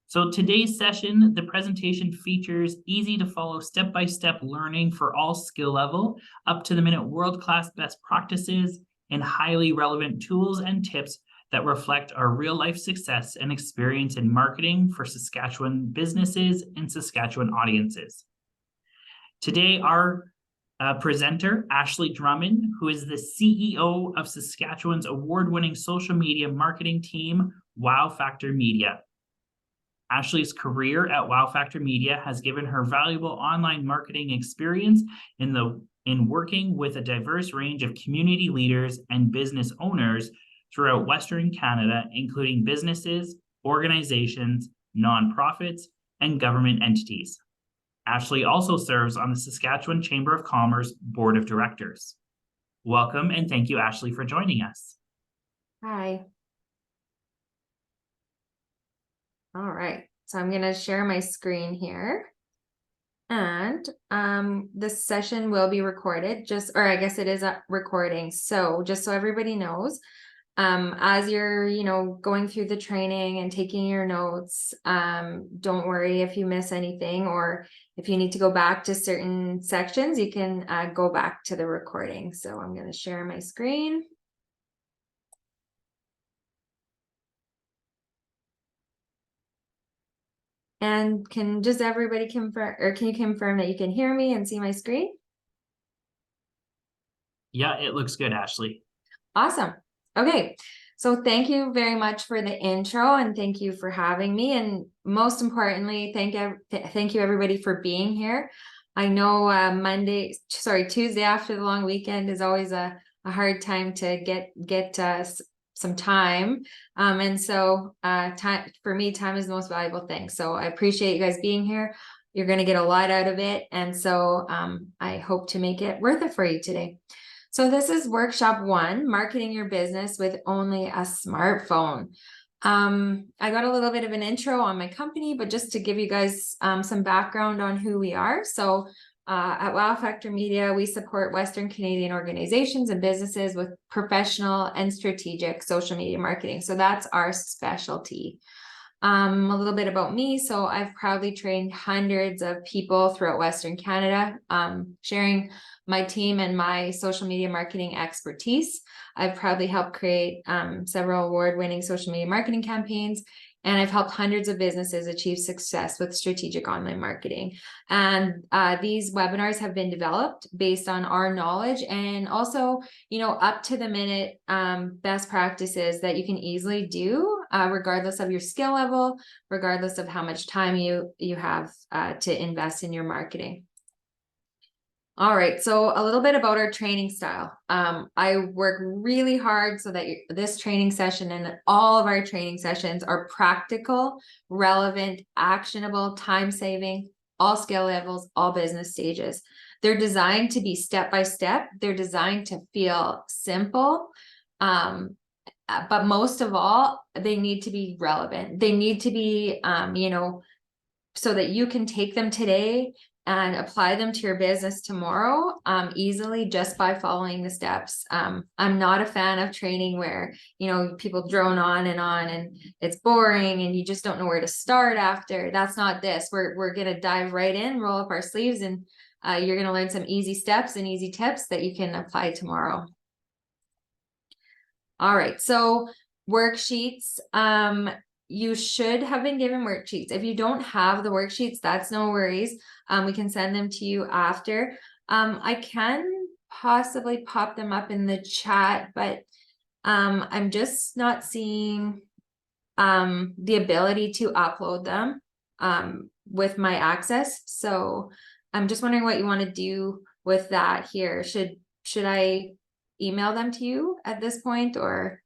So today's session, the presentation features easy to follow step-by-step learning for all skill level, up to the minute world-class best practices, and highly relevant tools and tips that reflect our real-life success and experience in marketing for Saskatchewan businesses and Saskatchewan audiences. Today, our presenter, Ashley Drummond, who is the CEO of Saskatchewan's award-winning social media marketing team, Wow Factor Media. Ashley's career at Wow Factor Media has given her valuable online marketing experience in working with a diverse range of community leaders and business owners throughout Western Canada, including businesses, organizations, nonprofits, and government entities. Ashley also serves on the Saskatchewan Chamber of Commerce Board of Directors. Welcome, and thank you, Ashley, for joining us. Hi. All right, so I'm going to share my screen here. And this session will be recorded, or I guess it is a recording. So just so everybody knows, as you're, going through the training and taking your notes, don't worry if you miss anything, or if you need to go back to certain sections, you can go back to the recording. So I'm going to share my screen. And can just everybody confirm, or can you confirm that you can hear me and see my screen? Yeah, it looks good, Ashley. Awesome. Okay. So thank you very much for the intro, and thank you for having me. And most importantly, thank you everybody for being here. I know Tuesday after the long weekend is always a hard time to get some time. And so time for me, time is the most valuable thing. So I appreciate you guys being here. You're going to get a lot out of it. And so I hope to make it worth it for you today. So this is workshop 1, marketing your business with only a smartphone. I got a little bit of an intro on my company, but just to give you guys some background on who we are. So at Wow Factor Media, we support Western Canadian organizations and businesses with professional and strategic social media marketing. So that's our specialty. A little bit about me. So I've proudly trained hundreds of people throughout Western Canada, sharing my team and my social media marketing expertise. I've proudly helped create several award-winning social media marketing campaigns, and I've helped hundreds of businesses achieve success with strategic online marketing. And these webinars have been developed based on our knowledge, and also, up to the minute best practices that you can easily do, regardless of your skill level, regardless of how much time you have to invest in your marketing. All right, so a little bit about our training style. I work really hard so that this training session and all of our training sessions are practical, relevant, actionable, time-saving, all skill levels, all business stages. They're designed to be step-by-step. They're designed to feel simple, but most of all, they need to be relevant. They need to be, so that you can take them today and apply them to your business tomorrow easily, just by following the steps. I'm not a fan of training where, people drone on and it's boring and you just don't know where to start after. That's not this. We're going to dive right in, roll up our sleeves, and you're going to learn some easy steps and easy tips that you can apply tomorrow. All right, so worksheets. You should have been given worksheets. If you don't have the worksheets, that's no worries. We can send them to you after. I can possibly pop them up in the chat, but I'm just not seeing the ability to upload them with my access. So I'm just wondering what you want to do with that here. Should I email them to you at this point, or?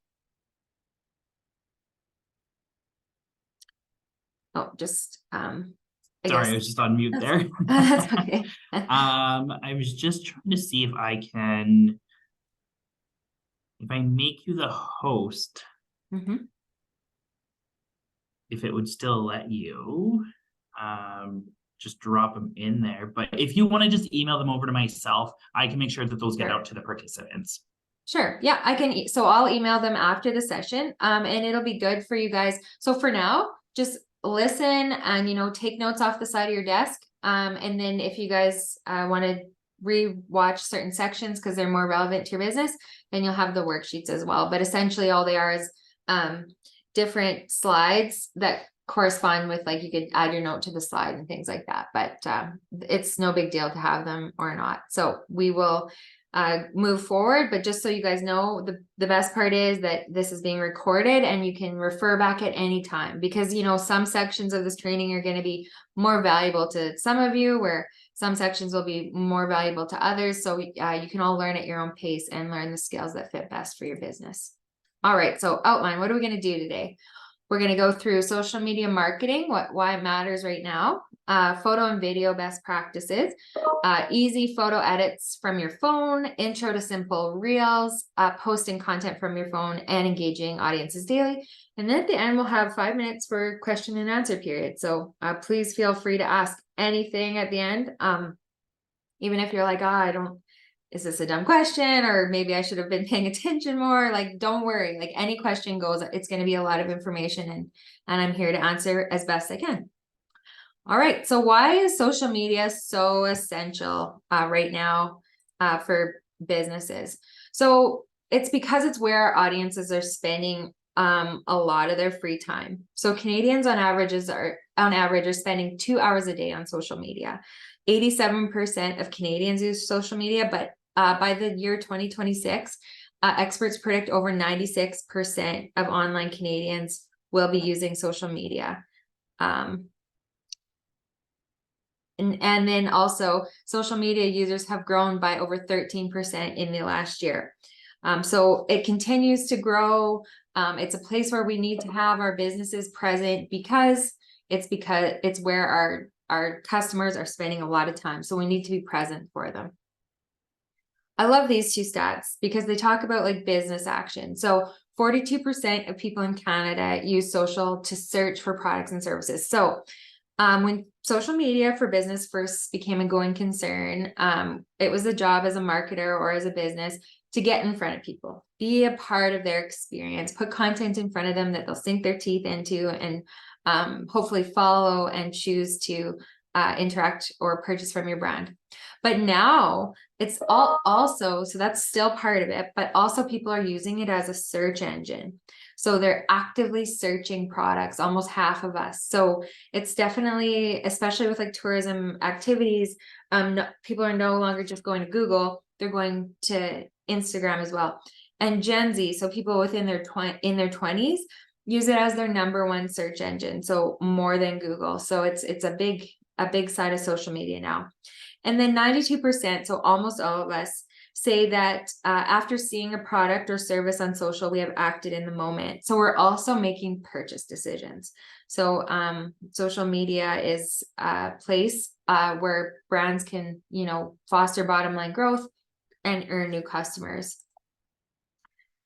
Oh, just Sorry, I was just on mute there. That's okay. I was just trying to see if I make you the host, if it would still let you just drop them in there. But if you want to just email them over to myself, I can make sure that those get out to the participants. Sure. Yeah, I can. So I'll email them after the session, and it'll be good for you guys. So for now, just listen and, take notes off the side of your desk. And then if you guys want to re-watch certain sections because they're more relevant to your business, then you'll have the worksheets as well. But essentially all they are is different slides that correspond with, like, you could add your note to the slide and things like that, but it's no big deal to have them or not. So we will move forward, but just so you guys know, the best part is that this is being recorded and you can refer back at any time, because some sections of this training are going to be more valuable to some of you, where some sections will be more valuable to others. So you can all learn at your own pace and learn the skills that fit best for your business. All right, so outline, what are we going to do today? We're going to go through social media marketing, why it matters right now, photo and video best practices, easy photo edits from your phone, intro to simple reels, posting content from your phone, and engaging audiences daily. And then at the end, we'll have 5 minutes for question and answer period. So please feel free to ask anything at the end. Even if you're like, is this a dumb question? Or maybe I should have been paying attention more. Like, don't worry, like any question goes, it's going to be a lot of information, and I'm here to answer as best I can. All right. So why is social media so essential right now for businesses? So it's because it's where our audiences are spending a lot of their free time. So Canadians on average are spending 2 hours a day on social media. 87% of Canadians use social media, but by the year 2026, experts predict over 96% of online Canadians will be using social media. And then also social media users have grown by over 13% in the last year. So it continues to grow. It's a place where we need to have our businesses present because it's where our customers are spending a lot of time. So we need to be present for them. I love these 2 stats because they talk about like business action. So 42% of people in Canada use social to search for products and services. So when social media for business first became a going concern, it was a job as a marketer or as a business to get in front of people, be a part of their experience, put content in front of them that they'll sink their teeth into, and hopefully follow and choose to interact or purchase from your brand. But now it's also, so that's still part of it, but also people are using it as a search engine. So they're actively searching products, almost half of us. So it's definitely, especially with like tourism activities, people are no longer just going to Google, they're going to Instagram as well. And Gen Z, so people within their 20s, use it as their #1 search engine. So more than Google. So it's a big side of social media now. And then 92%, so almost all of us, say that after seeing a product or service on social, we have acted in the moment. So we're also making purchase decisions. So social media is a place where brands can, foster bottom line growth and earn new customers.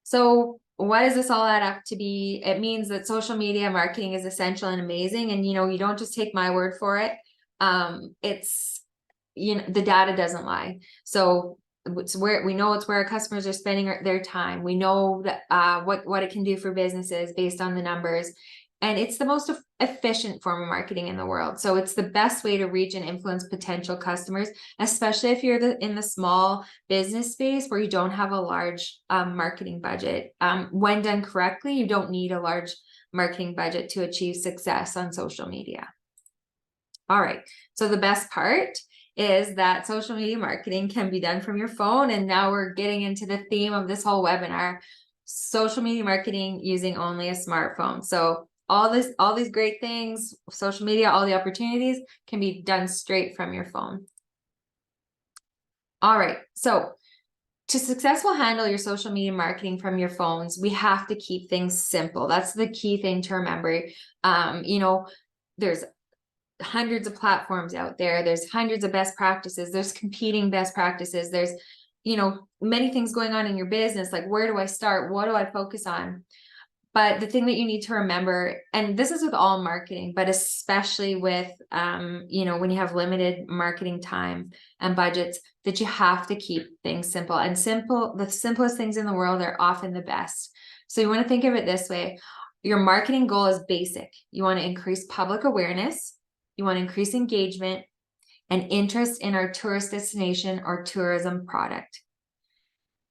So what does this all add up to be? It means that social media marketing is essential and amazing. And, you don't just take my word for it. It's, the data doesn't lie. So it's where our customers are spending their time. We know that what it can do for businesses based on the numbers. And it's the most efficient form of marketing in the world. So it's the best way to reach and influence potential customers, especially if you're in the small business space where you don't have a large marketing budget. When done correctly, you don't need a large marketing budget to achieve success on social media. All right. So the best part is that social media marketing can be done from your phone. And now we're getting into the theme of this whole webinar, social media marketing using only a smartphone. So all these great things, social media, all the opportunities can be done straight from your phone. All right. So to successfully handle your social media marketing from your phones, we have to keep things simple. That's the key thing to remember. There's hundreds of platforms out there. There's hundreds of best practices. There's competing best practices. There's, many things going on in your business. Like, where do I start? What do I focus on? But the thing that you need to remember, and this is with all marketing, but especially with, when you have limited marketing time and budgets, that you have to keep things simple. And the simplest things in the world are often the best. So you want to think of it this way. Your marketing goal is basic. You want to increase public awareness. You want to increase engagement and interest in our tourist destination or tourism product.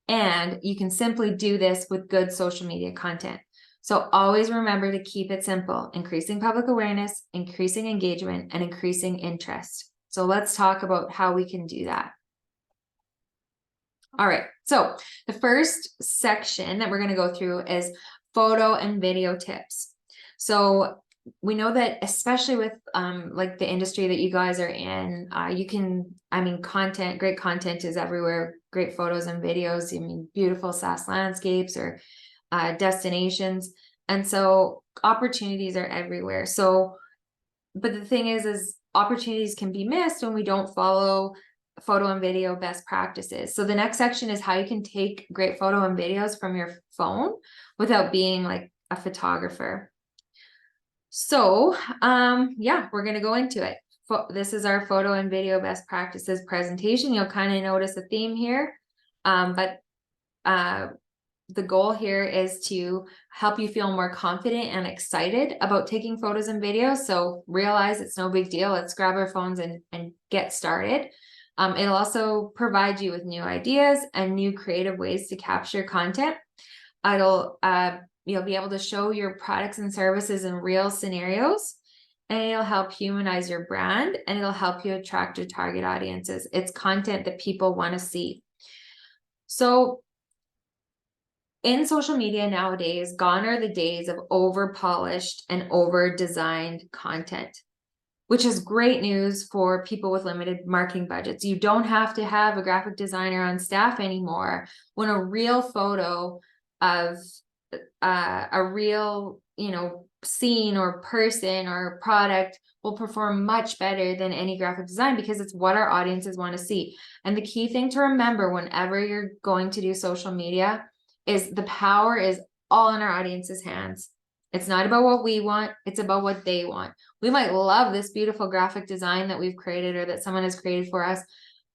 And you can simply do this with good social media content. So always remember to keep it simple: increasing public awareness, increasing engagement, and increasing interest. So let's talk about how we can do that. All right, so the first section that we're going to go through is photo and video tips. So we know that, especially with like the industry that you guys are in, content, great content is everywhere, great photos and videos, beautiful SAS landscapes or destinations. And so opportunities are everywhere. So, but the thing is opportunities can be missed when we don't follow photo and video best practices. So the next section is how you can take great photo and videos from your phone without being like a photographer. So, yeah, we're going to go into it. This is our photo and video best practices presentation. You'll kind of notice a theme here, but the goal here is to help you feel more confident and excited about taking photos and videos. So realize it's no big deal. Let's grab our phones and get started. It'll also provide you with new ideas and new creative ways to capture content. You'll be able to show your products and services in real scenarios, and it'll help humanize your brand, and it'll help you attract your target audiences. It's content that people want to see. So in social media nowadays, gone are the days of over-polished and over-designed content, which is great news for people with limited marketing budgets. You don't have to have a graphic designer on staff anymore when a real photo of a real, scene or person or product will perform much better than any graphic design, because it's what our audiences want to see. And the key thing to remember whenever you're going to do social media is the power is all in our audience's hands. It's not about what we want, it's about what they want. We might love this beautiful graphic design that we've created or that someone has created for us,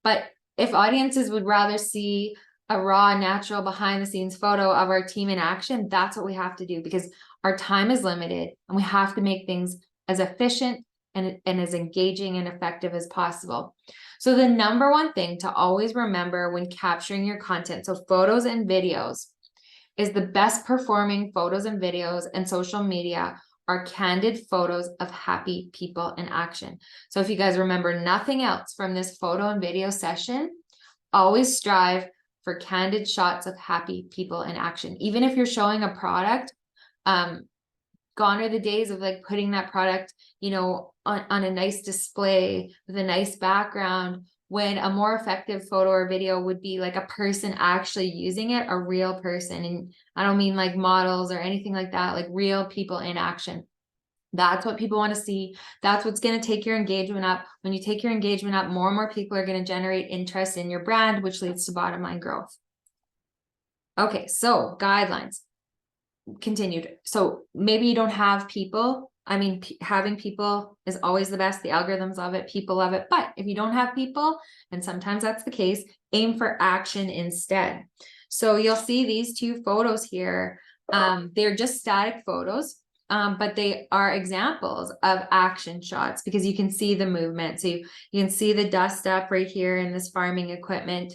but if audiences would rather see a raw, natural, behind the scenes photo of our team in action, that's what we have to do, because our time is limited and we have to make things as efficient and as engaging and effective as possible. So the number one thing to always remember when capturing your content, so photos and videos, is the best performing photos and videos and social media are candid photos of happy people in action. So if you guys remember nothing else from this photo and video session, always strive for candid shots of happy people in action. Even if you're showing a product, gone are the days of like putting that product, on a nice display with a nice background, when a more effective photo or video would be like a person actually using it, a real person. And I don't mean like models or anything like that, like real people in action. That's what people want to see. That's what's going to take your engagement up. When you take your engagement up, more and more people are going to generate interest in your brand, which leads to bottom line growth. Okay, so guidelines. Continued. So maybe you don't have people. Having people is always the best. The algorithms love it. People love it. But if you don't have people, and sometimes that's the case, aim for action instead. So you'll see these two photos here. They're just static photos. But they are examples of action shots because you can see the movement. So you can see the dust up right here in this farming equipment,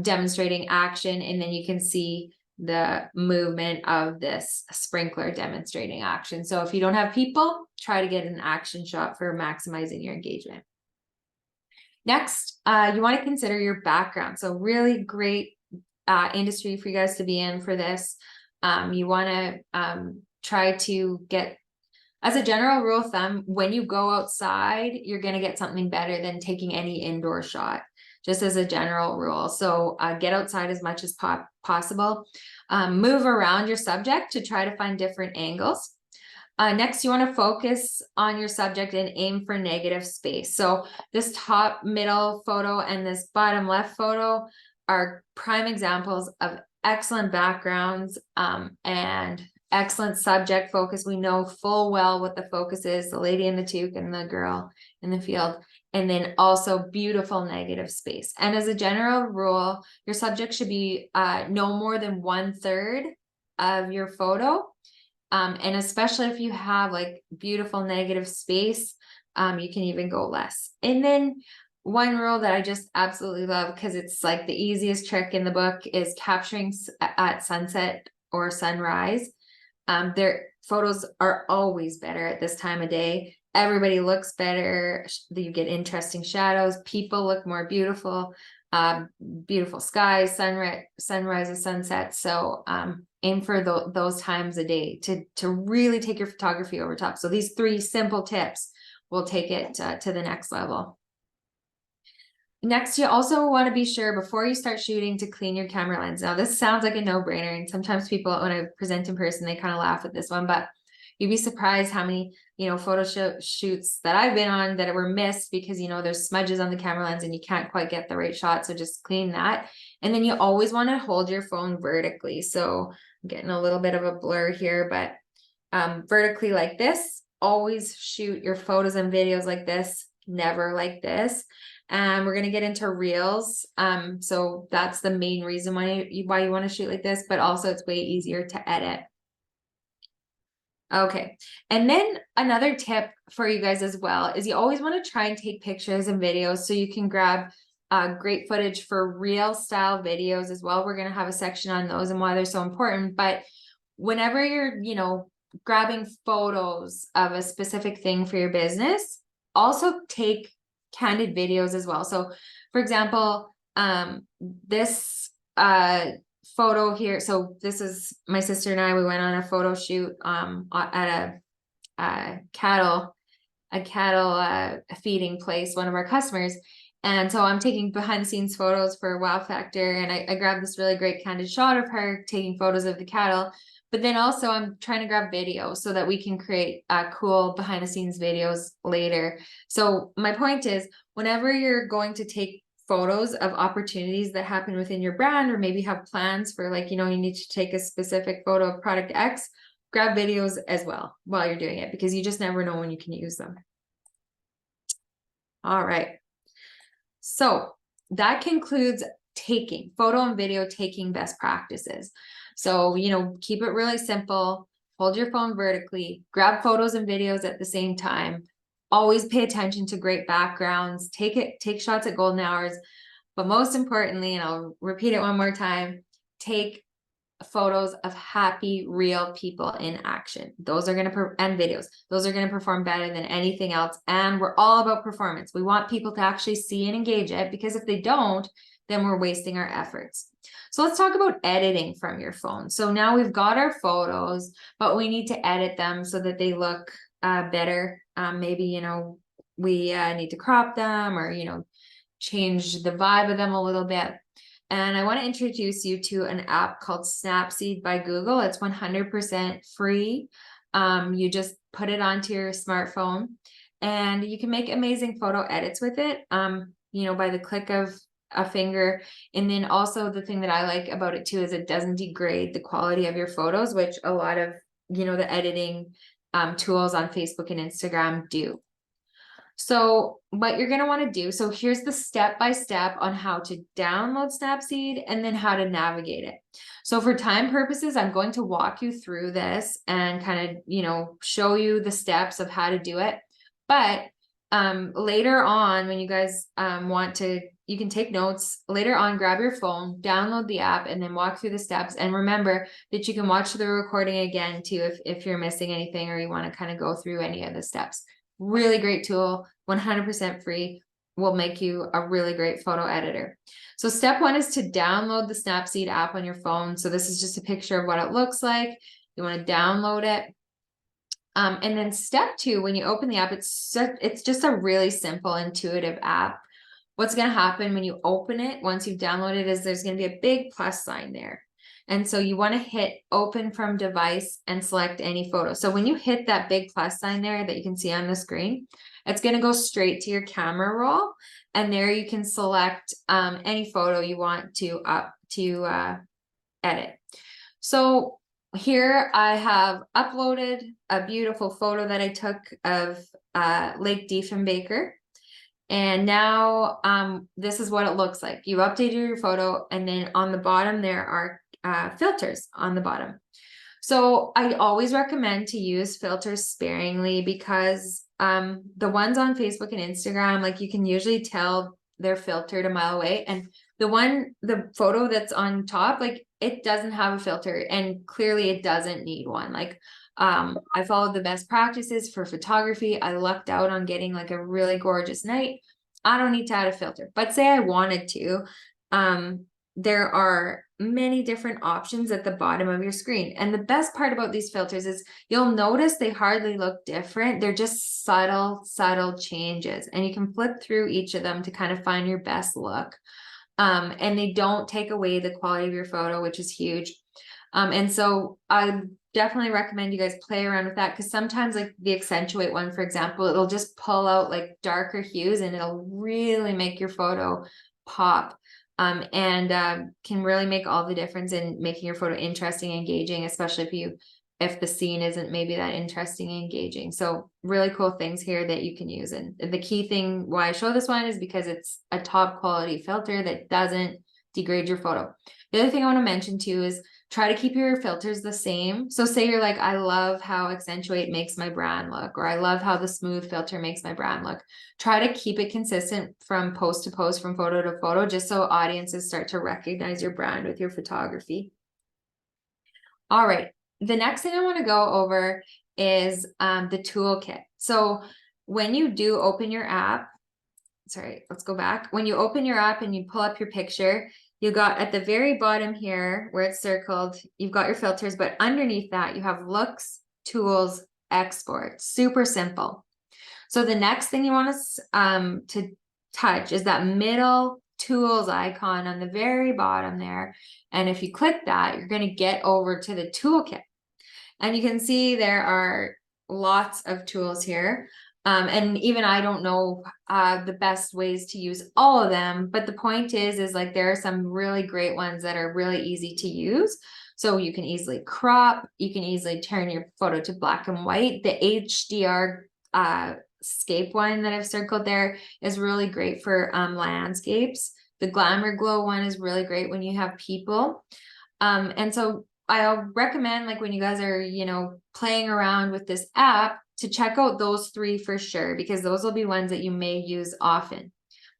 demonstrating action. And then you can see the movement of this sprinkler demonstrating action. So if you don't have people, try to get an action shot for maximizing your engagement. Next, you want to consider your background. So really great industry for you guys to be in for this. You want to try to get, as a general rule of thumb, when you go outside, you're going to get something better than taking any indoor shot, just as a general rule. So get outside as much as possible. Move around your subject to try to find different angles. Next, you want to focus on your subject and aim for negative space. So this top middle photo and this bottom left photo are prime examples of excellent backgrounds and excellent subject focus. We know full well what the focus is, the lady in the toque and the girl in the field, and then also beautiful negative space. And as a general rule, your subject should be no more than 1/3 of your photo. And especially if you have like beautiful negative space, you can even go less. And then one rule that I just absolutely love, because it's like the easiest trick in the book, is capturing at sunset or sunrise. Their photos are always better at this time of day. Everybody looks better. You get interesting shadows. People look more beautiful. Beautiful skies, sunrises, sunsets. So aim for those times a day to really take your photography over top. So these 3 simple tips will take it to the next level. Next, you also want to be sure before you start shooting to clean your camera lens. Now, this sounds like a no-brainer, and sometimes people, when I present in person, they kind of laugh at this one, but you'd be surprised how many, photo shoots that I've been on that were missed because, there's smudges on the camera lens and you can't quite get the right shot. So just clean that. And then you always want to hold your phone vertically. So I'm getting a little bit of a blur here, but vertically like this. Always shoot your photos and videos like this, never like this. And we're going to get into reels. So that's the main reason why you want to shoot like this, but also it's way easier to edit. Okay. And then another tip for you guys as well is you always want to try and take pictures and videos so you can grab great footage for reel style videos as well. We're going to have a section on those and why they're so important. But whenever you're, grabbing photos of a specific thing for your business, also take candid videos as well. So for example, this photo here, so this is my sister and I, we went on a photo shoot at a cattle feeding place, one of our customers. And so I'm taking behind the scenes photos for Wow Factor, and I grabbed this really great candid shot of her taking photos of the cattle. But then also I'm trying to grab video so that we can create cool behind the scenes videos later. So my point is, whenever you're going to take photos of opportunities that happen within your brand, or maybe have plans for like, you need to take a specific photo of product X, grab videos as well while you're doing it, because you just never know when you can use them. All right. So that concludes taking photo and video taking best practices. So, keep it really simple, hold your phone vertically, grab photos and videos at the same time, always pay attention to great backgrounds, take shots at golden hours, but most importantly, and I'll repeat it one more time, take photos of happy, real people in action. Those are going to, and videos, those are going to perform better than anything else. And we're all about performance. We want people to actually see and engage it, because if they don't, then we're wasting our efforts. So let's talk about editing from your phone. So now we've got our photos, but we need to edit them so that they look better. Maybe, we need to crop them, or, change the vibe of them a little bit. And I want to introduce you to an app called Snapseed by Google. It's 100% free. You just put it onto your smartphone and you can make amazing photo edits with it, by the click of a finger. And then also the thing that I like about it too is it doesn't degrade the quality of your photos, which a lot of, the editing tools on Facebook and Instagram do. So what you're going to want to do, so here's the step-by-step on how to download Snapseed and then how to navigate it. So for time purposes, I'm going to walk you through this and kind of, show you the steps of how to do it. But later on, when you guys you can take notes later on, grab your phone, download the app, and then walk through the steps. And remember that you can watch the recording again too, if you're missing anything or you want to kind of go through any of the steps. Really great tool, 100% free, will make you a really great photo editor. So step 1 is to download the Snapseed app on your phone. So this is just a picture of what it looks like. You want to download it. And then step 2, when you open the app, it's just a really simple, intuitive app. What's going to happen when you open it, once you've downloaded it, is there's going to be a big plus sign there. And so you want to hit open from device and select any photo. So when you hit that big plus sign there that you can see on the screen, it's going to go straight to your camera roll. And there you can select any photo you want to edit. So here I have uploaded a beautiful photo that I took of Lake Diefenbaker. And now this is what it looks like. You updated your photo, and then on the bottom there are filters on the bottom. So I always recommend to use filters sparingly because the ones on Facebook and Instagram, like you can usually tell they're filtered a mile away. And the photo that's on top, like it doesn't have a filter, and clearly it doesn't need one. Like I followed the best practices for photography. I lucked out on getting like a really gorgeous night. I don't need to add a filter, but say I wanted to, there are many different options at the bottom of your screen. And the best part about these filters is you'll notice they hardly look different. They're just subtle changes, and you can flip through each of them to kind of find your best look. And they don't take away the quality of your photo, which is huge. And so I definitely recommend you guys play around with that, because sometimes like the accentuate one, for example, it'll just pull out like darker hues and it'll really make your photo pop. And can really make all the difference in making your photo interesting, engaging, especially if the scene isn't maybe that interesting and engaging. So really cool things here that you can use. And the key thing why I show this one is because it's a top quality filter that doesn't degrade your photo. The other thing I want to mention too is try to keep your filters the same. So say you're like, I love how accentuate makes my brand look, or I love how the smooth filter makes my brand look. Try to keep it consistent from post to post, from photo to photo, just so audiences start to recognize your brand with your photography. All right. The next thing I want to go over is the toolkit. So when you do open your app, sorry, let's go back. When you open your app and you pull up your picture, you got at the very bottom here where it's circled, you've got your filters, but underneath that you have looks, tools, export. Super simple. So the next thing you want to touch is that middle tools icon on the very bottom there. And if you click that, you're going to get over to the toolkit. And you can see there are lots of tools here. And even I don't know the best ways to use all of them, but the point is like there are some really great ones that are really easy to use. So you can easily crop, you can easily turn your photo to black and white. The HDR scape one that I've circled there is really great for landscapes. The Glamour Glow one is really great when you have people. And so I'll recommend, like when you guys are, playing around with this app, to check out those three for sure, because those will be ones that you may use often.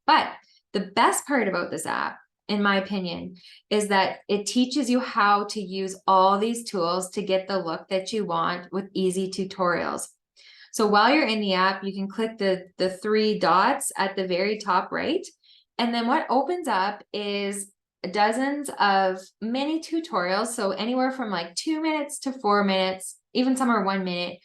But the best part about this app, in my opinion, is that it teaches you how to use all these tools to get the look that you want with easy tutorials. So while you're in the app, you can click the three dots at the very top right. And then what opens up is dozens of mini tutorials. So anywhere from like 2 minutes to 4 minutes, even some are 1 minute,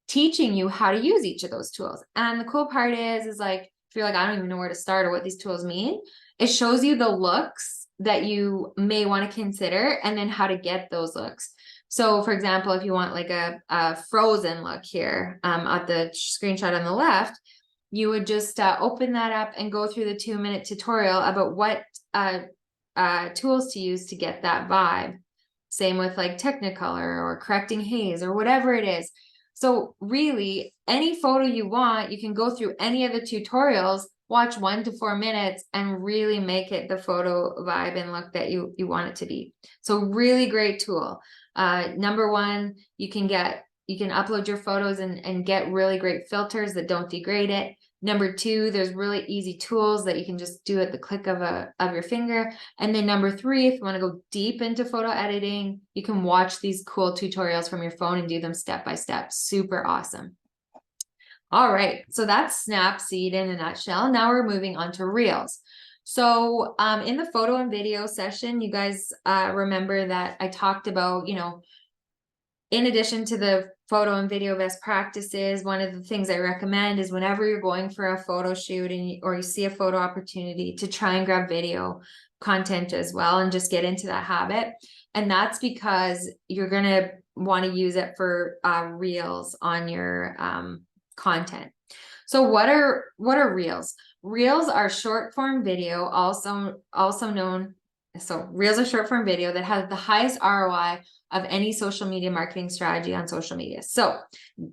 teaching you how to use each of those tools. And the cool part is like, if you're like, I don't even know where to start or what these tools mean, it shows you the looks that you may want to consider and then how to get those looks. So for example, if you want like a frozen look here at the screenshot on the left, you would just open that up and go through the 2 minute tutorial about what tools to use to get that vibe. Same with like Technicolor or correcting haze or whatever it is. So really, any photo you want, you can go through any of the tutorials, watch 1 to 4 minutes, and really make it the photo vibe and look that you want it to be. So really great tool. Number one, you can upload your photos and get really great filters that don't degrade it. Number two, there's really easy tools that you can just do at the click of your finger. And then number three, if you want to go deep into photo editing, you can watch these cool tutorials from your phone and do them step by step. Super awesome. All right, so that's Snapseed in a nutshell. Now we're moving on to Reels. So in the photo and video session, you guys remember that I talked about, in addition to the photo and video best practices, one of the things I recommend is whenever you're going for a photo shoot or you see a photo opportunity, to try and grab video content as well and just get into that habit. And that's because you're going to want to use it for Reels on your content. So what are Reels? Reels are short form video, also known. So Reels are short form video that has the highest ROI of any social media marketing strategy on social media. So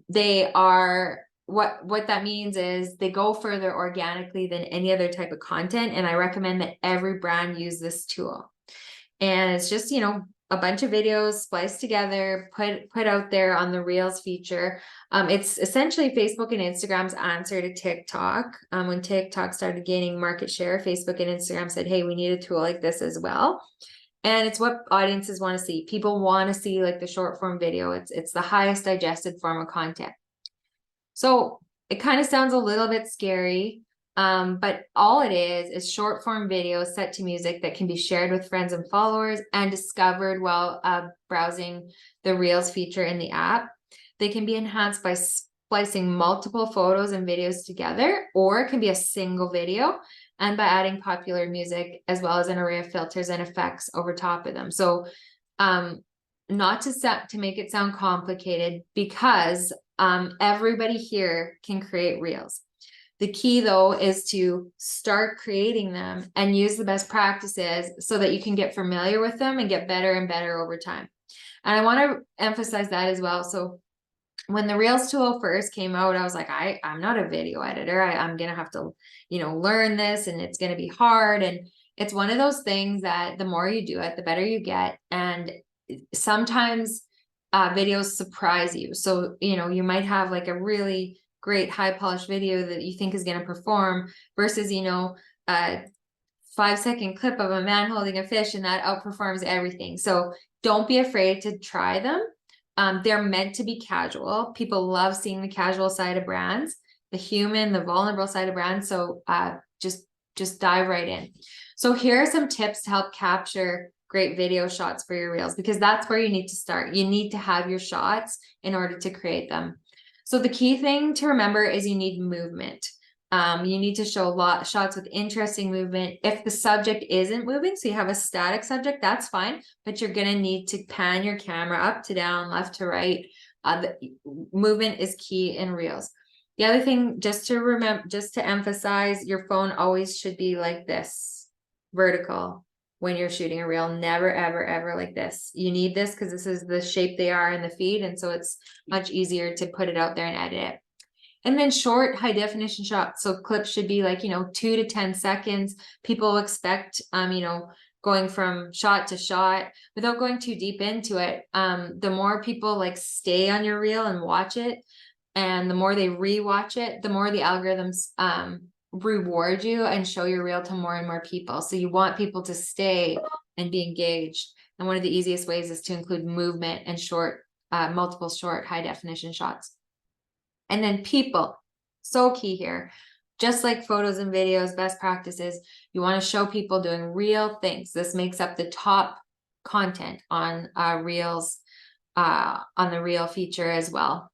they are, what that means is they go further organically than any other type of content. And I recommend that every brand use this tool. And it's just, a bunch of videos spliced together, put out there on the Reels feature. It's essentially Facebook and Instagram's answer to TikTok. When TikTok started gaining market share, Facebook and Instagram said, hey, we need a tool like this as well. And it's what audiences want to see. People want to see like the short form video. It's the highest digested form of content. So it kind of sounds a little bit scary, but all it is short form videos set to music that can be shared with friends and followers and discovered while browsing the Reels feature in the app. They can be enhanced by splicing multiple photos and videos together, or it can be a single video, and by adding popular music as well as an array of filters and effects over top of them. So not to make it sound complicated, because everybody here can create Reels. The key though is to start creating them and use the best practices so that you can get familiar with them and get better and better over time. And I want to emphasize that as well. So when the Reels tool first came out, I was like, I'm not a video editor. I'm going to have to, learn this, and it's going to be hard. And it's one of those things that the more you do it, the better you get. And sometimes videos surprise you. So, you might have like a really great high polished video that you think is going to perform versus, a 5-second clip of a man holding a fish, and that outperforms everything. So don't be afraid to try them. They're meant to be casual. People love seeing the casual side of brands, the human, the vulnerable side of brands. So just dive right in. So here are some tips to help capture great video shots for your Reels, because that's where you need to start. You need to have your shots in order to create them. So the key thing to remember is you need movement. You need to show shots with interesting movement. If the subject isn't moving, so you have a static subject, that's fine, but you're going to need to pan your camera up to down, left to right. The movement is key in Reels. The other thing, just to emphasize, your phone always should be like this, vertical, when you're shooting a Reel. Never, ever, ever like this. You need this because this is the shape they are in the feed, and so it's much easier to put it out there and edit it. And then short high definition shots. So clips should be like, 2 to 10 seconds. People expect, going from shot to shot without going too deep into it. The more people like stay on your Reel and watch it, and the more they rewatch it, the more the algorithms reward you and show your Reel to more and more people. So you want people to stay and be engaged. And one of the easiest ways is to include movement and multiple short high definition shots. And then people, so key here. Just like photos and videos, best practices, you want to show people doing real things. This makes up the top content on Reels, on the Reel feature as well.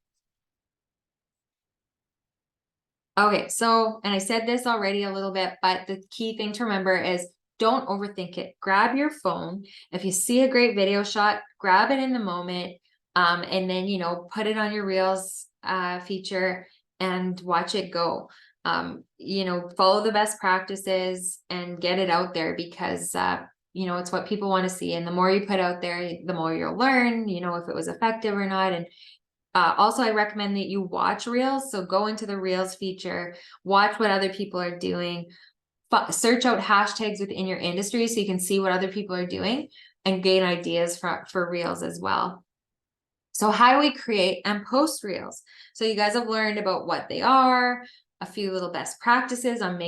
Okay, so, and I said this already a little bit, but the key thing to remember is don't overthink it. Grab your phone. If you see a great video shot, grab it in the moment, and then, put it on your Reels feature and watch it go. Follow the best practices and get it out there, because it's what people want to see. And the more you put out there, the more you'll learn, if it was effective or not. And also, I recommend that you watch Reels. So go into the Reels feature, watch what other people are doing, search out hashtags within your industry so you can see what other people are doing and gain ideas for Reels as well. So how do we create and post Reels? So you guys have learned about what they are, a few little best practices on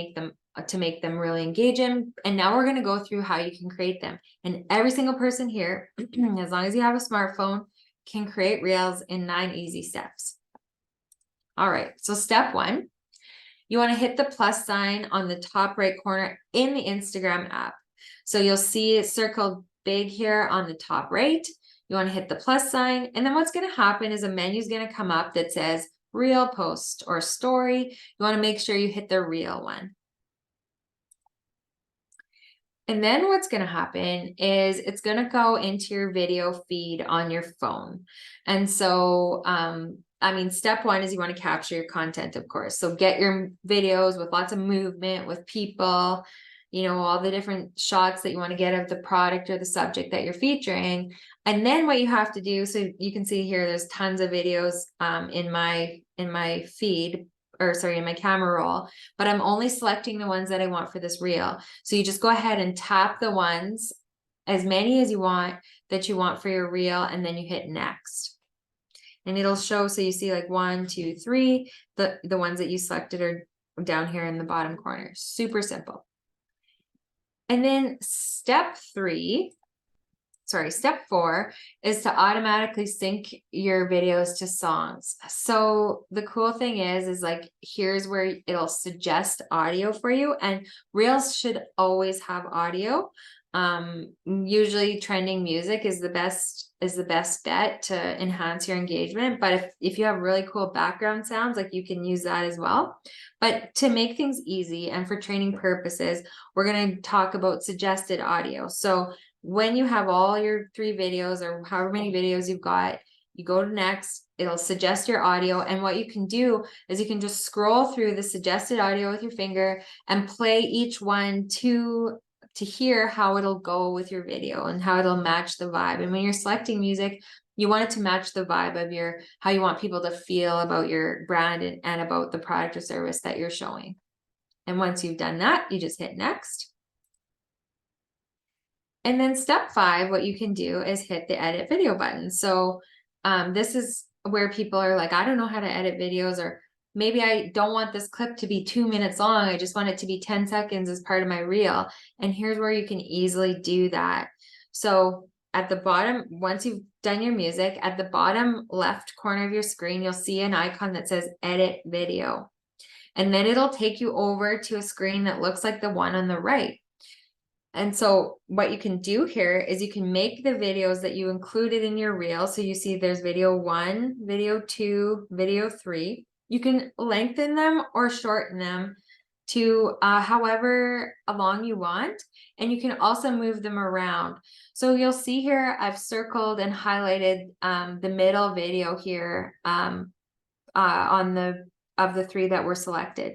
to make them really engaging. And now we're going to go through how you can create them. And every single person here, as long as you have a smartphone, can create Reels in 9 easy steps. All right, so step 1, you want to hit the plus sign on the top right corner in the Instagram app. So you'll see it circled big here on the top right. You want to hit the plus sign, and then what's going to happen is a menu is going to come up that says Reel, Post, or Story. You want to make sure you hit the Reel one. And then what's going to happen is it's going to go into your video feed on your phone. And so, step 1 is you want to capture your content, of course. So get your videos with lots of movement, with people, all the different shots that you want to get of the product or the subject that you're featuring. And then what you have to do, so you can see here, there's tons of videos in my feed, or sorry, in my camera roll, but I'm only selecting the ones that I want for this Reel. So you just go ahead and tap the ones as many as you want for your reel, and then you hit next. And it'll show, so you see like 1, 2, 3, the ones that you selected are down here in the bottom corner. Super simple. And then step 4 is to automatically sync your videos to songs. So the cool thing is like, here's where it'll suggest audio for you, and reels should always have audio. Usually trending music is the best bet to enhance your engagement, but if you have really cool background sounds, like, you can use that as well. But to make things easy and for training purposes, we're going to talk about suggested audio. So when you have all your 3 videos or however many videos you've got, you go to next, it'll suggest your audio. And what you can do is you can just scroll through the suggested audio with your finger and play each one to hear how it'll go with your video and how it'll match the vibe. And when you're selecting music, you want it to match the vibe of how you want people to feel about your brand and about the product or service that you're showing. And once you've done that, you just hit next. And then step 5, what you can do is hit the edit video button. So this is where people are like, I don't know how to edit videos, or maybe I don't want this clip to be 2 minutes long. I just want it to be 10 seconds as part of my reel. And here's where you can easily do that. So at the bottom, once you've done your music, at the bottom left corner of your screen, you'll see an icon that says edit video. And then it'll take you over to a screen that looks like the one on the right. And so what you can do here is you can make the videos that you included in your reel. So you see there's video 1, video 2, video 3. You can lengthen them or shorten them to however long you want. And you can also move them around. So you'll see here, I've circled and highlighted the middle video here of the 3 that were selected.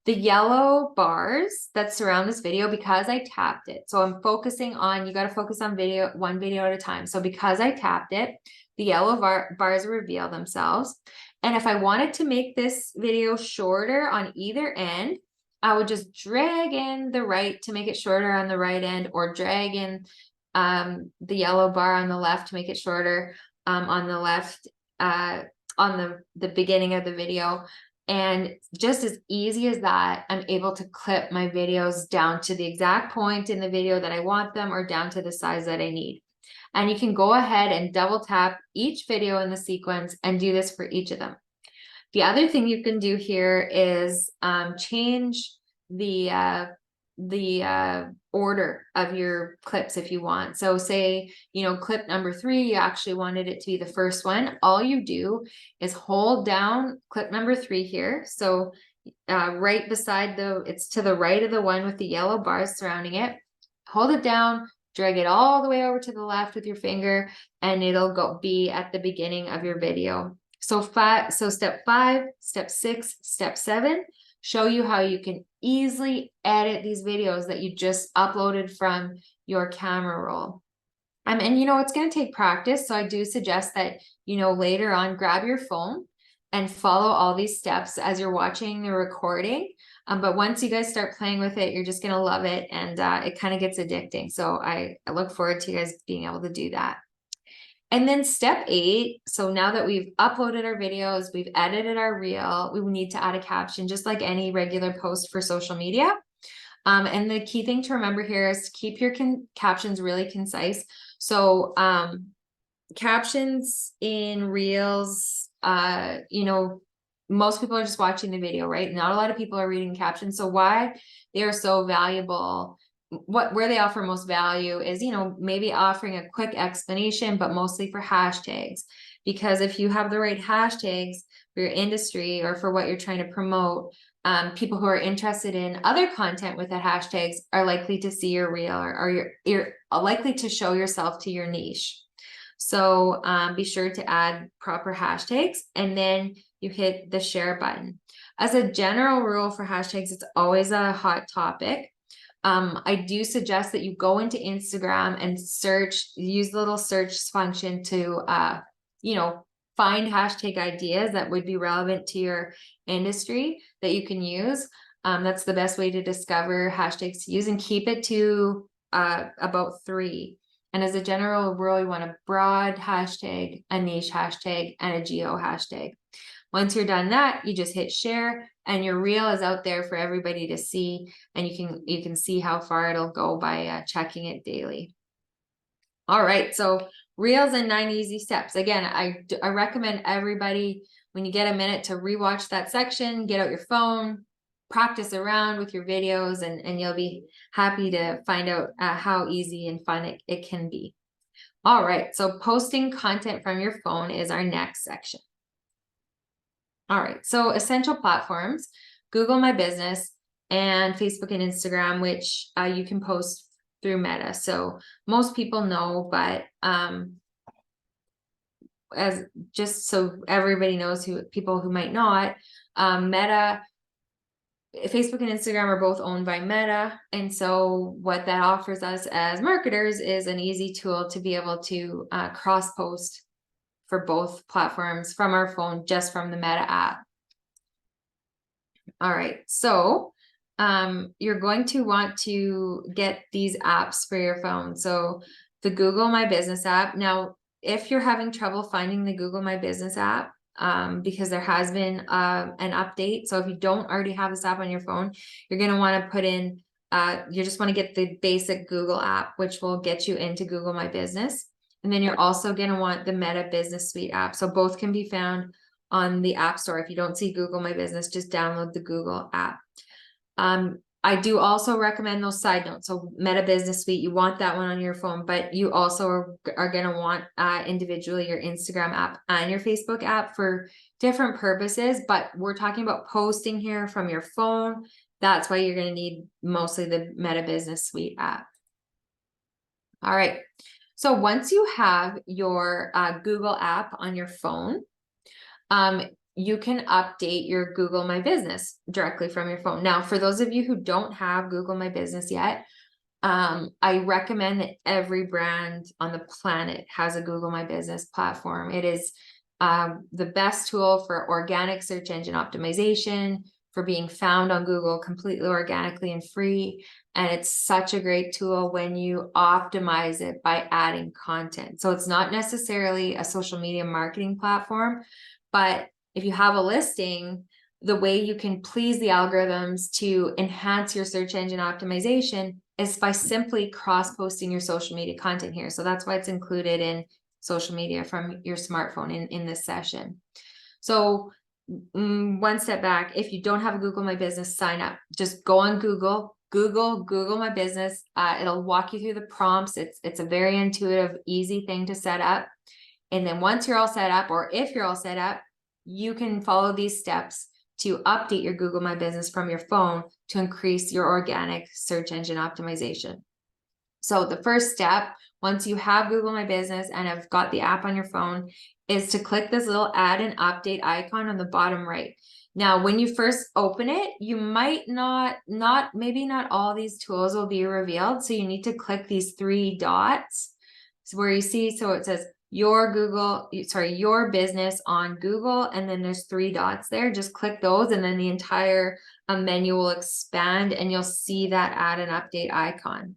The yellow bars that surround this video, because I tapped it, so I'm focusing on, you got to focus on one video at a time. So because I tapped it, the yellow bars reveal themselves. And if I wanted to make this video shorter on either end, I would just drag in the right to make it shorter on the right end, or drag in the yellow bar on the left to make it shorter on the left, on the beginning of the video. And just as easy as that, I'm able to clip my videos down to the exact point in the video that I want them, or down to the size that I need. And you can go ahead and double tap each video in the sequence and do this for each of them. The other thing you can do here is change the order of your clips if you want. So say, clip number 3, you actually wanted it to be the first one. All you do is hold down clip number 3 here. So right beside it's to the right of the one with the yellow bars surrounding it. Hold it down, drag it all the way over to the left with your finger, and it'll be at the beginning of your video. So step 5, step 6, step 7 show you how you can easily edit these videos that you just uploaded from your camera roll. And it's going to take practice. So I do suggest that, later on, grab your phone and follow all these steps as you're watching the recording. But once you guys start playing with it, you're just going to love it. And it kind of gets addicting. So I look forward to you guys being able to do that. And then step 8, so now that we've uploaded our videos, we've edited our reel, we need to add a caption, just like any regular post for social media. And the key thing to remember here is to keep your captions really concise. So captions in reels, most people are just watching the video, right? Not a lot of people are reading captions. So why they are so valuable, where they offer most value is, maybe offering a quick explanation, but mostly for hashtags. Because if you have the right hashtags for your industry or for what you're trying to promote, people who are interested in other content with the hashtags are likely to see your reel, or you're likely to show yourself to your niche. So be sure to add proper hashtags, and then you hit the share button. As a general rule for hashtags, it's always a hot topic. I do suggest that you go into Instagram and use the little search function to, find hashtag ideas that would be relevant to your industry that you can use. That's the best way to discover hashtags to use, and keep it to about 3. And as a general rule, you want a broad hashtag, a niche hashtag, and a geo hashtag. Once you're done that, you just hit share, and your reel is out there for everybody to see, and you can see how far it'll go by checking it daily. All right, so reels and 9 easy steps. Again, I recommend everybody, when you get a minute, to rewatch that section, get out your phone, practice around with your videos, and you'll be happy to find out how easy and fun it can be. All right, so posting content from your phone is our next section. All right, so essential platforms, Google My Business and Facebook and Instagram, which you can post through Meta. So most people know, but as just so everybody knows, people who might not, Meta, Facebook and Instagram are both owned by Meta. And so what that offers us as marketers is an easy tool to be able to cross post for both platforms from our phone, just from the Meta app. All right, so you're going to want to get these apps for your phone. So the Google My Business app. Now, if you're having trouble finding the Google My Business app, because there has been an update. So if you don't already have this app on your phone, you're going to want to put in, you just want to get the basic Google app, which will get you into Google My Business. And then you're also going to want the Meta Business Suite app. So both can be found on the App Store. If you don't see Google My Business, just download the Google app. I do also recommend those side notes. So Meta Business Suite, you want that one on your phone, but you also are going to want individually your Instagram app and your Facebook app for different purposes. But we're talking about posting here from your phone. That's why you're going to need mostly the Meta Business Suite app. All right. So once you have your Google app on your phone, you can update your Google My Business directly from your phone. Now, for those of you who don't have Google My Business yet, I recommend that every brand on the planet has a Google My Business platform. It is the best tool for organic search engine optimization, for being found on Google completely organically and free. And it's such a great tool when you optimize it by adding content. So it's not necessarily a social media marketing platform, but if you have a listing, the way you can please the algorithms to enhance your search engine optimization is by simply cross-posting your social media content here. So that's why it's included in social media from your smartphone in this session. So one step back, if you don't have a Google My Business, sign up. Just go on Google My Business. It'll walk you through the prompts. It's a very intuitive, easy thing to set up. And then once you're all set up, or if you're all set up, you can follow these steps to update your Google My Business from your phone to increase your organic search engine optimization. So the first step, once you have Google My Business and have got the app on your phone, is to click this little add and update icon on the bottom right. Now, when you first open it, you might maybe not all these tools will be revealed. So you need to click these 3 dots. So where you see, so it says your business on Google, and then there's 3 dots there. Just click those, and then the entire menu will expand, and you'll see that add and update icon.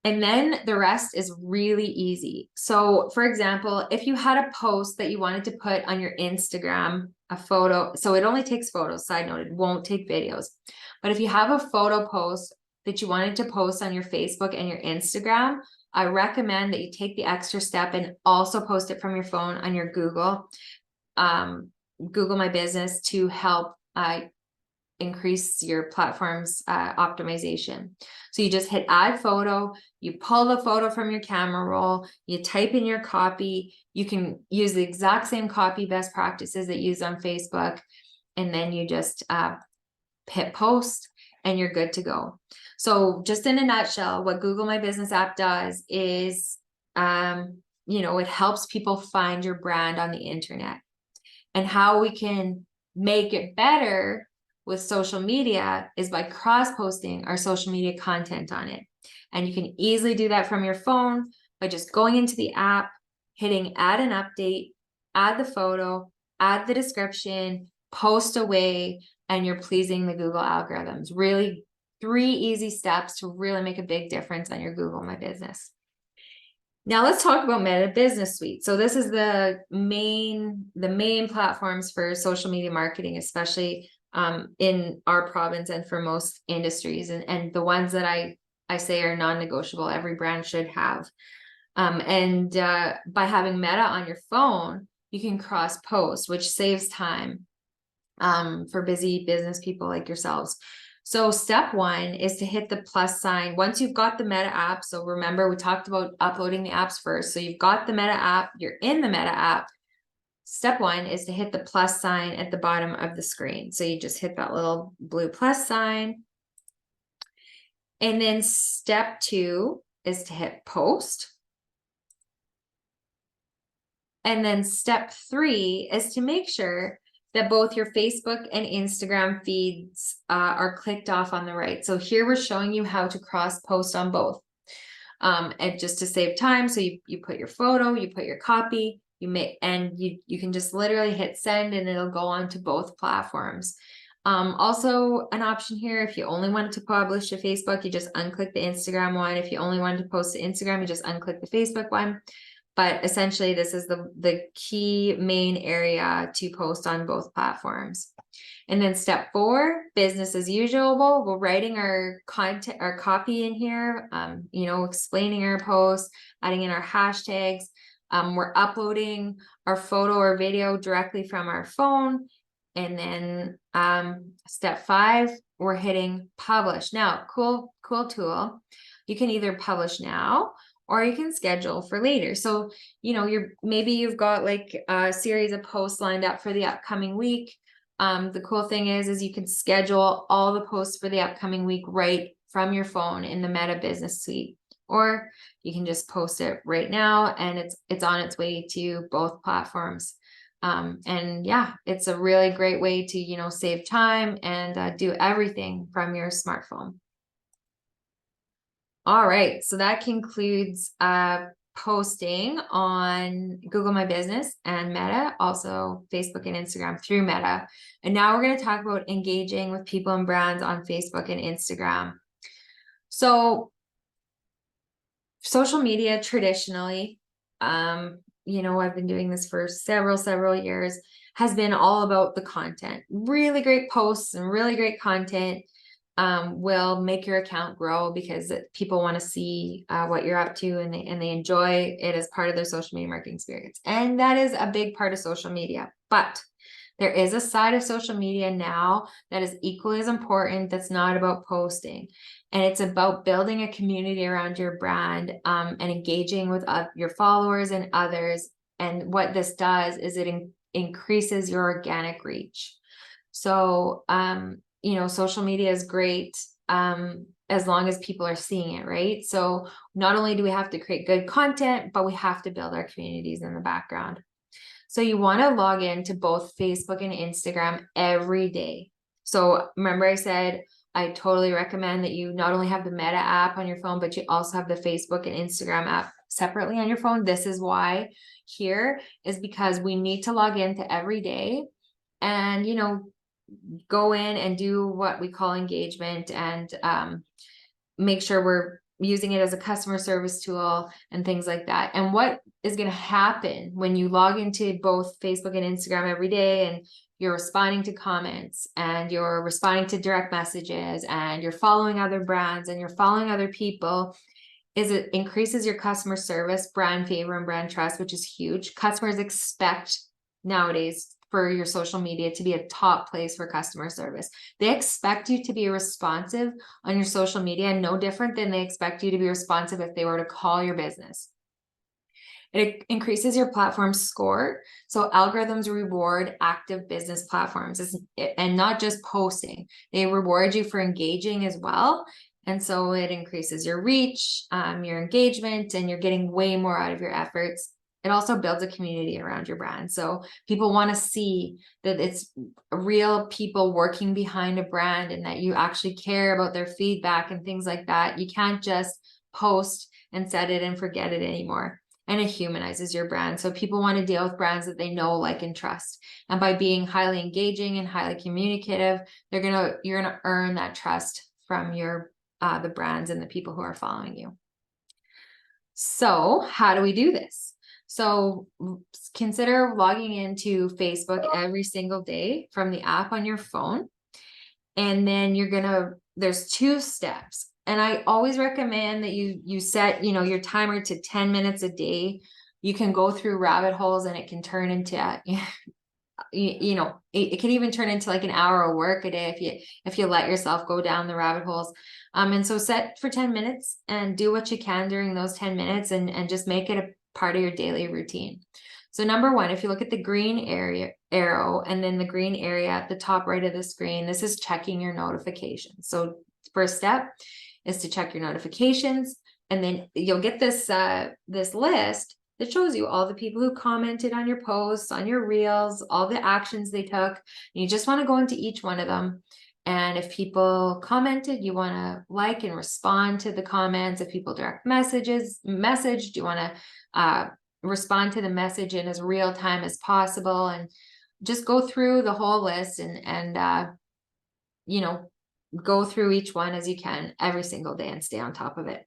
And then the rest is really easy. So for example, if you had a post that you wanted to put on your Instagram, a photo, so it only takes photos, side note, it won't take videos. But if you have a photo post that you wanted to post on your Facebook and your Instagram, I recommend that you take the extra step and also post it from your phone on your Google My Business to help increase your platform's optimization. So you just hit add photo, you pull the photo from your camera roll, you type in your copy, you can use the exact same copy best practices that you use on Facebook, and then you just hit post and you're good to go. So just in a nutshell, what Google My Business app does is, it helps people find your brand on the internet. And how we can make it better with social media is by cross-posting our social media content on it. And you can easily do that from your phone by just going into the app, hitting add an update, add the photo, add the description, post away, and you're pleasing the Google algorithms. Really 3 easy steps to really make a big difference on your Google My Business. Now let's talk about Meta Business Suite. So this is the main platforms for social media marketing, especially in our province and for most industries, and the ones that I say are non-negotiable, every brand should have. By having Meta on your phone, you can cross post, which saves time for busy business people like yourselves. So step 1 is to hit the plus sign. Once you've got the Meta app, so remember we talked about uploading the apps first. So you've got the Meta app, you're in the Meta app. Step 1 is to hit the plus sign at the bottom of the screen. So you just hit that little blue plus sign. And then step 2 is to hit post. And then step 3 is to make sure that both your Facebook and Instagram feeds are clicked off on the right. So here we're showing you how to cross post on both. And just to save time, so you put your photo, you put your copy, you can just literally hit send and it'll go on to both platforms. Also an option here, if you only wanted to publish to Facebook, you just unclick the Instagram one. If you only wanted to post to Instagram, you just unclick the Facebook one. But essentially, this is the key main area to post on both platforms. And then step 4, business as usual. We're writing our content, our copy in here, explaining our posts, adding in our hashtags. We're uploading our photo or video directly from our phone. And then step 5, we're hitting publish. Now, cool tool. You can either publish now, or you can schedule for later. So, maybe you've got like a series of posts lined up for the upcoming week. The cool thing is you can schedule all the posts for the upcoming week right from your phone in the Meta Business Suite, or you can just post it right now and it's on its way to both platforms. And yeah, it's a really great way to, save time and do everything from your smartphone. All right, so that concludes posting on Google My Business and Meta, also Facebook and Instagram through Meta. And now we're going to talk about engaging with people and brands on Facebook and Instagram. So social media traditionally, I've been doing this for several years, has been all about the content. Really great posts and really great content will make your account grow because people want to see what you're up to, and they enjoy it as part of their social media marketing experience. And that is a big part of social media. But there is a side of social media now that is equally as important, that's not about posting. And it's about building a community around your brand and engaging with your followers and others. And what this does is it increases your organic reach. So, social media is great as long as people are seeing it, right? So not only do we have to create good content, but we have to build our communities in the background. So you want to log into both Facebook and Instagram every day. So remember I said, I totally recommend that you not only have the Meta app on your phone, but you also have the Facebook and Instagram app separately on your phone. This is why here is because we need to log into every day and, go in and do what we call engagement and make sure we're using it as a customer service tool and things like that. And what is going to happen when you log into both Facebook and Instagram every day and you're responding to comments and you're responding to direct messages and you're following other brands and you're following other people, is it increases your customer service, brand favor, and brand trust, which is huge. Customers expect nowadays for your social media to be a top place for customer service. They expect you to be responsive on your social media, no different than they expect you to be responsive if they were to call your business. It increases your platform score. So algorithms reward active business platforms and not just posting. They reward you for engaging as well. And so it increases your reach, your engagement, and you're getting way more out of your efforts. It also builds a community around your brand. So people want to see that it's real people working behind a brand and that you actually care about their feedback and things like that. You can't just post and set it and forget it anymore. And it humanizes your brand. So people want to deal with brands that they know, like, and trust. And by being highly engaging and highly communicative, you're gonna earn that trust from your the brands and the people who are following you. So how do we do this? So consider logging into Facebook every single day from the app on your phone. And then there's 2 steps. And I always recommend that you set, your timer to 10 minutes a day. You can go through rabbit holes and it can turn into, it can even turn into like an hour of work a day if you let yourself go down the rabbit holes. And so set for 10 minutes and do what you can during those 10 minutes and just make it a part of your daily routine. So number 1, if you look at the green arrow and then the green area at the top right of the screen, this is checking your notifications. So first step is to check your notifications, and then you'll get this list that shows you all the people who commented on your posts, on your reels, all the actions they took. And you just want to go into each one of them. And if people commented, you want to like and respond to the comments. If people direct messaged, you want to respond to the message in as real time as possible, and just go through the whole list and go through each one as you can every single day and stay on top of it.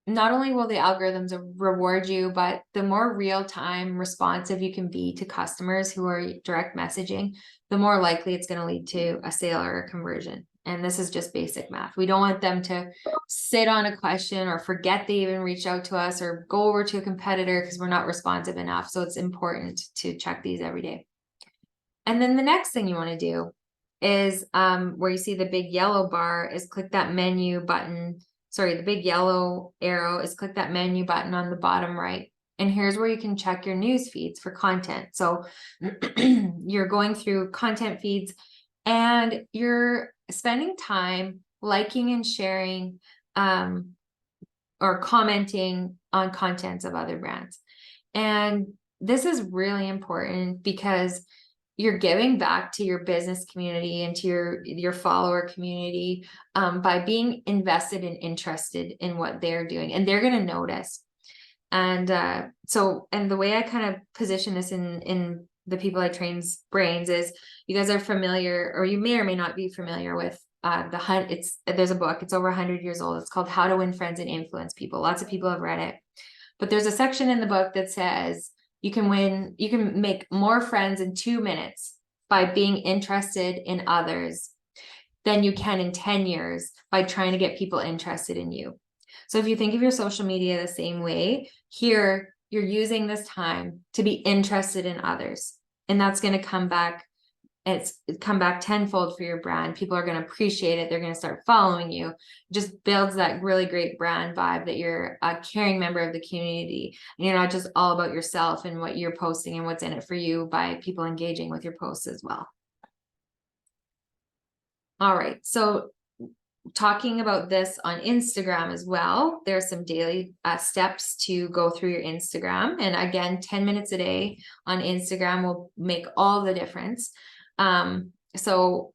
Not only will the algorithms reward you, but the more real-time responsive you can be to customers who are direct messaging, the more likely it's going to lead to a sale or a conversion. And this is just basic math. We don't want them to sit on a question or forget they even reached out to us or go over to a competitor because we're not responsive enough. So it's important to check these every day. And then the next thing you want to do is where you see the big yellow bar is click that menu button. Sorry, the big yellow arrow is click that menu button on the bottom right. And here's where you can check your news feeds for content. So you're going through content feeds and you're spending time liking and sharing or commenting on contents of other brands. And this is really important because you're giving back to your business community and to your follower community by being invested and interested in what they're doing, and they're going to notice. And and the way I kind of position this in the people I train's brains is, you guys are familiar, or you may or may not be familiar with there's a book, it's over 100 years old. It's called How to Win Friends and Influence People. Lots of people have read it, but there's a section in the book that says you can make more friends in 2 minutes by being interested in others than you can in 10 years by trying to get people interested in you. So if you think of your social media the same way, here you're using this time to be interested in others. And that's going to come back. It's come back tenfold for your brand. People are going to appreciate it. They're going to start following you. It just builds that really great brand vibe that you're a caring member of the community. And you're not just all about yourself and what you're posting and what's in it for you by people engaging with your posts as well. All right. So talking about this on Instagram as well, there's some daily steps to go through your Instagram. And again, 10 minutes a day on Instagram will make all the difference. So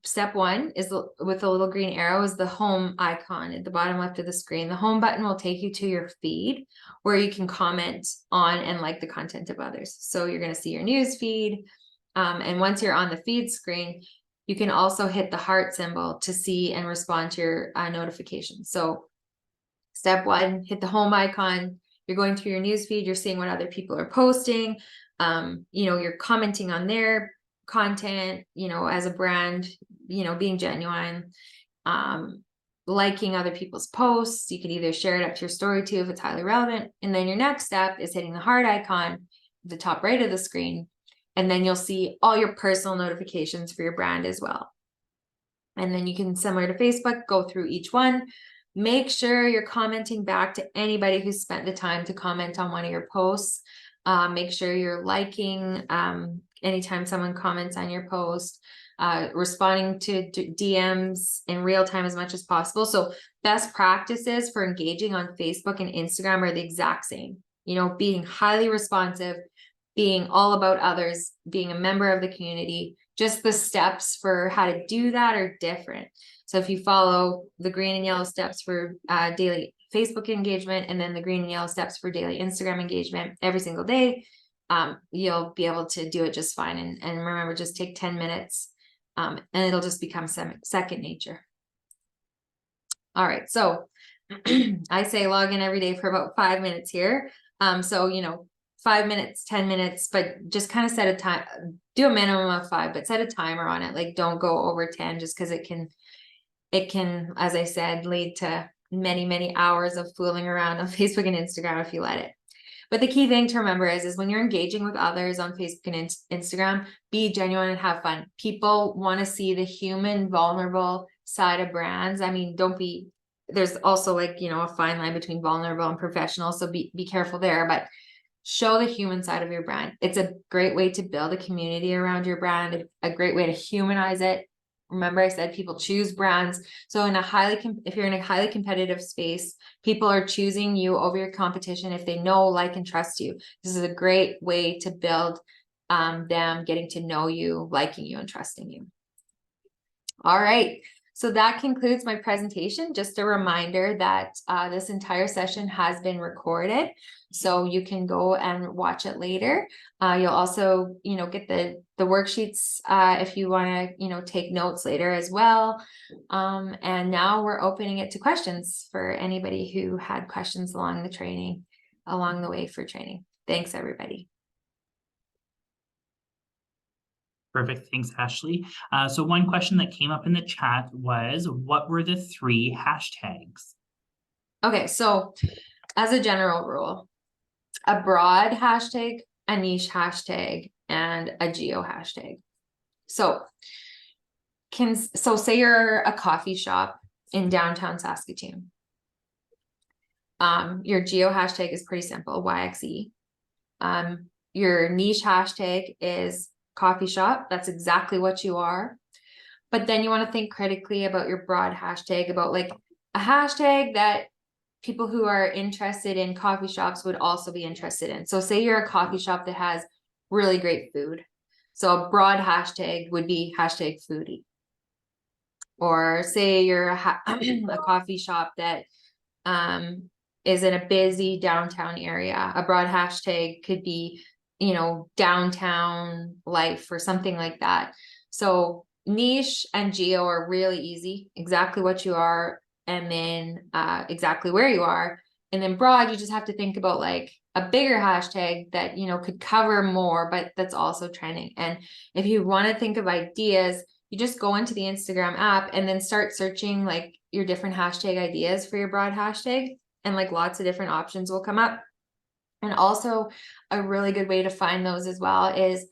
step 1 is with the little green arrow is the home icon at the bottom left of the screen. The home button will take you to your feed where you can comment on and like the content of others. So you're going to see your news feed. And once you're on the feed screen, you can also hit the heart symbol to see and respond to your notifications. So step 1, hit the home icon. You're going through your news feed. You're seeing what other people are posting. You're commenting on their content, as a brand, being genuine, liking other people's posts. You can either share it up to your story too if it's highly relevant. And then your next step is hitting the heart icon at the top right of the screen. And then you'll see all your personal notifications for your brand as well. And then you can, similar to Facebook, go through each one. Make sure you're commenting back to anybody who spent the time to comment on one of your posts. Make sure you're liking anytime someone comments on your post, responding to DMs in real time as much as possible. So best practices for engaging on Facebook and Instagram are the exact same. Being highly responsive, being all about others, being a member of the community. Just the steps for how to do that are different. So if you follow the green and yellow steps for daily Facebook engagement, and then the green and yellow steps for daily Instagram engagement every single day, you'll be able to do it just fine. And remember, just take 10 minutes and it'll just become second nature. All right, so I say log in every day for about 5 minutes here. So, you know, 5 minutes, 10 minutes, but just kind of set a time, do a minimum of 5, but set a timer on it. Like, don't go over 10, just because it can, as I said, lead to many, many hours of fooling around on Facebook and Instagram if you let it. But the key thing to remember is when you're engaging with others on Facebook and Instagram, be genuine and have fun. People want to see the human, vulnerable side of brands. I mean, there's also, like, you know, a fine line between vulnerable and professional. So be careful there, but show the human side of your brand. It's a great way to build a community around your brand, a great way to humanize it. Remember, I said people choose brands. So if you're in a highly competitive space, people are choosing you over your competition if they know, like, and trust you. This is a great way to build them getting to know you, liking you, and trusting you. All right. So that concludes my presentation. Just a reminder that this entire session has been recorded, so you can go and watch it later. You'll also, you know, get the worksheets if you want to, you know, take notes later as well. And now we're opening it to questions for anybody who had questions along the way for training. Thanks, everybody. Perfect. Thanks, Ashley. So one question that came up in the chat was, what were the 3 hashtags? Okay, so as a general rule, a broad hashtag, a niche hashtag, and a geo hashtag. So say you're a coffee shop in downtown Saskatoon. Your geo hashtag is pretty simple, YXE. Your niche hashtag is coffee shop. That's exactly what you are. But then you want to think critically about your broad hashtag, about like a hashtag that people who are interested in coffee shops would also be interested in. So say you're a coffee shop that has really great food. So a broad hashtag would be hashtag foodie. Or say you're a coffee shop that is in a busy downtown area. A broad hashtag could be, you know, downtown life or something like that. So niche and geo are really easy, exactly what you are, and then exactly where you are. And then broad, you just have to think about like a bigger hashtag that, you know, could cover more, but that's also trending. And if you want to think of ideas, you just go into the Instagram app and then start searching like your different hashtag ideas for your broad hashtag, and like lots of different options will come up. And also a really good way to find those as well is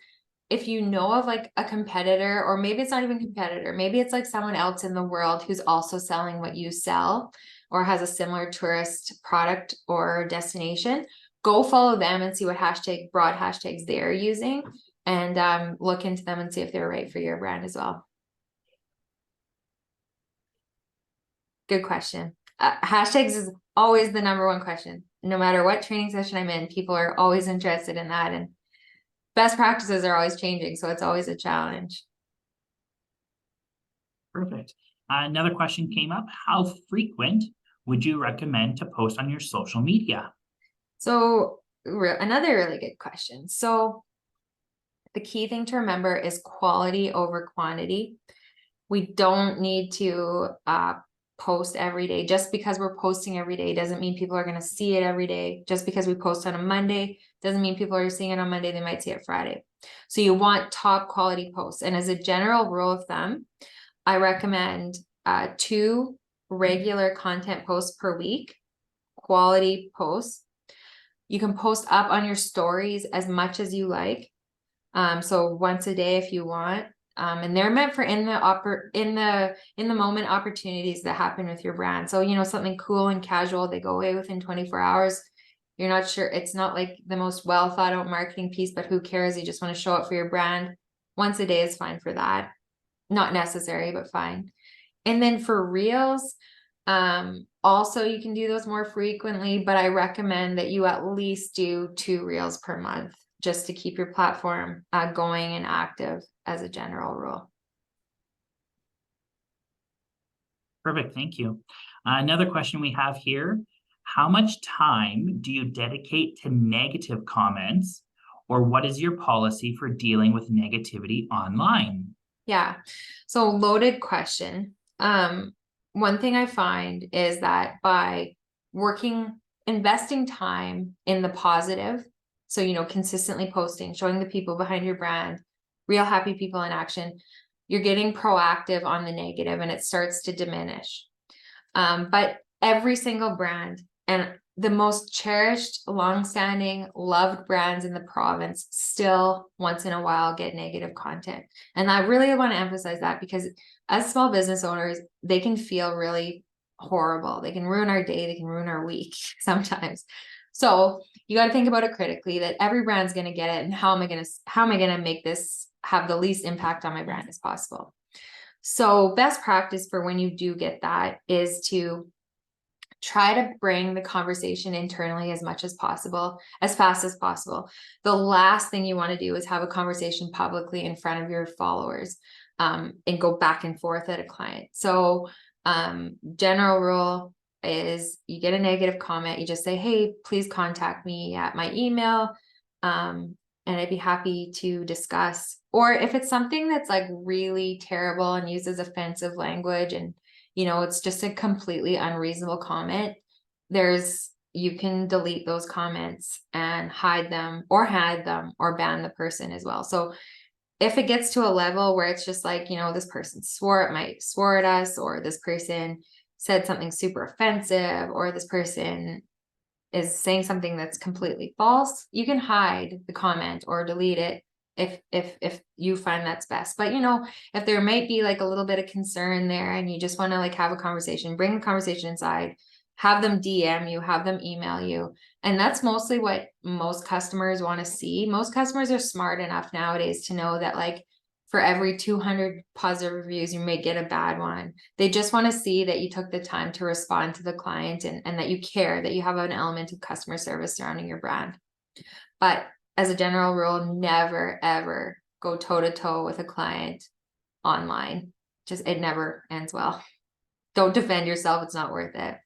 if you know of like a competitor, or maybe it's not even competitor, maybe it's like someone else in the world who's also selling what you sell or has a similar tourist product or destination, go follow them and see what broad hashtags they're using, and look into them and see if they're right for your brand as well. Good question. Hashtags is always the #1 question. No matter what training session I'm in, people are always interested in that, and best practices are always changing, so it's always a challenge. Perfect. Another question came up. How frequent would you recommend to post on your social media? So another really good question. So the key thing to remember is quality over quantity. We don't need to post every day. Just because we're posting every day doesn't mean people are going to see it every day. Just because we post on a Monday doesn't mean people are seeing it on Monday. They might see it Friday. So you want top quality posts. And as a general rule of thumb, I recommend 2 regular content posts per week, quality posts. You can post up on your stories as much as you like. So once a day if you want. And they're meant for in the moment opportunities that happen with your brand. So, you know, something cool and casual, they go away within 24 hours. You're not sure, it's not like the most well thought out marketing piece, but who cares? You just want to show up for your brand. Once a day is fine for that. Not necessary, but fine. And then for reels, also you can do those more frequently, but I recommend that you at least do 2 reels per month, just to keep your platform going and active as a general rule. Perfect. Thank you. Another question we have here. How much time do you dedicate to negative comments, or what is your policy for dealing with negativity online? Yeah. So loaded question. One thing I find is that by investing time in the positive, so, consistently posting, showing the people behind your brand, real happy people in action, you're getting proactive on the negative and it starts to diminish. But every single brand and the most cherished, long-standing, loved brands in the province still once in a while get negative content. And I really want to emphasize that, because as small business owners, they can feel really horrible. They can ruin our day, they can ruin our week sometimes. So you got to think about it critically, that every brand's going to get it. And how am I going to make this have the least impact on my brand as possible? So best practice for when you do get that is to try to bring the conversation internally as much as possible, as fast as possible. The last thing you want to do is have a conversation publicly in front of your followers, and go back and forth at a client. So general rule is, you get a negative comment, you just say, hey, please contact me at my email. And I'd be happy to discuss. Or if it's something that's like really terrible and uses offensive language, and it's just a completely unreasonable comment, you can delete those comments and hide them or ban the person as well. So if it gets to a level where it's just like, this person swore at us, or this person said something super offensive, or this person is saying something that's completely false, you can hide the comment or delete it if you find that's best. But if there might be like a little bit of concern there and you just want to like have a conversation, bring the conversation inside, have them DM you, have them email you. And that's mostly what most customers want to see. Most customers are smart enough nowadays to know that, like, for every 200 positive reviews, you may get a bad one. They just want to see that you took the time to respond to the client, and that you care, that you have an element of customer service surrounding your brand. But as a general rule, never, ever go toe to toe with a client online. It never ends well. Don't defend yourself. It's not worth it.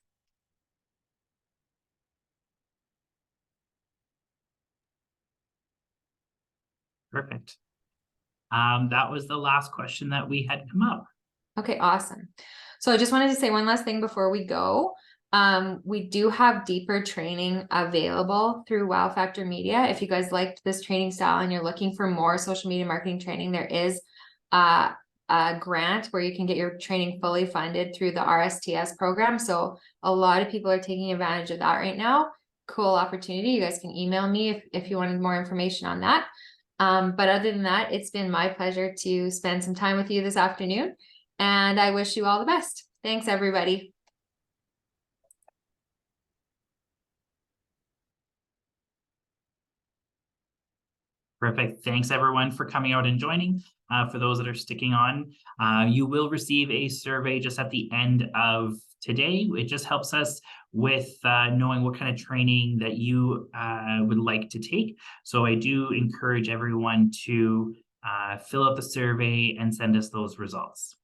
Perfect. That was the last question that we had come up. Okay, awesome. So I just wanted to say one last thing before we go. We do have deeper training available through Wow Factor Media. If you guys liked this training style and you're looking for more social media marketing training, there is a grant where you can get your training fully funded through the RSTS program. So a lot of people are taking advantage of that right now. Cool opportunity. You guys can email me if you wanted more information on that. But other than that, it's been my pleasure to spend some time with you this afternoon, and I wish you all the best. Thanks, everybody. Perfect. Thanks everyone for coming out and joining. For those that are sticking on, you will receive a survey just at the end of today. It just helps us with knowing what kind of training that you would like to take. So I do encourage everyone to fill out the survey and send us those results.